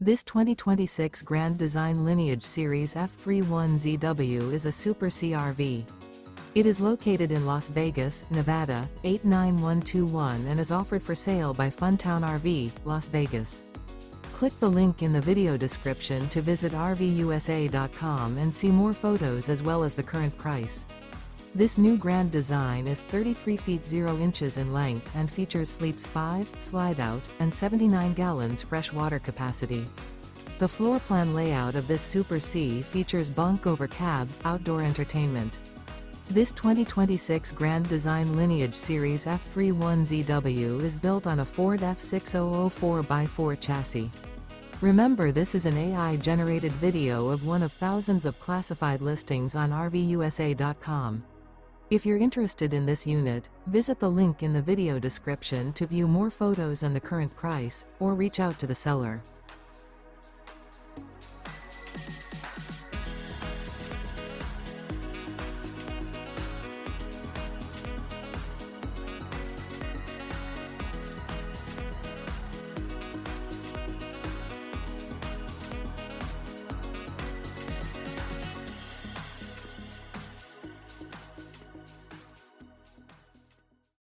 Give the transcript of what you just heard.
This 2026 Grand Design Lineage Series F31ZW is a Super CRV. It is located in Las Vegas, Nevada, 89121 and is offered for sale by Funtown RV, Las Vegas. Click the link in the video description to visit RVUSA.com and see more photos as well as the current price. This new Grand Design is 33 feet 0 inches in length and features sleeps 5, slide-out, and 79 gallons fresh water capacity. The floor plan layout of this Super C features Bunk Over Cab, outdoor entertainment. This 2026 Grand Design Lineage Series F31ZW is built on a Ford F6004 x4 chassis. Remember, this is an AI-generated video of one of thousands of classified listings on RVUSA.com. If you're interested in this unit, visit the link in the video description to view more photos and the current price, or reach out to the seller.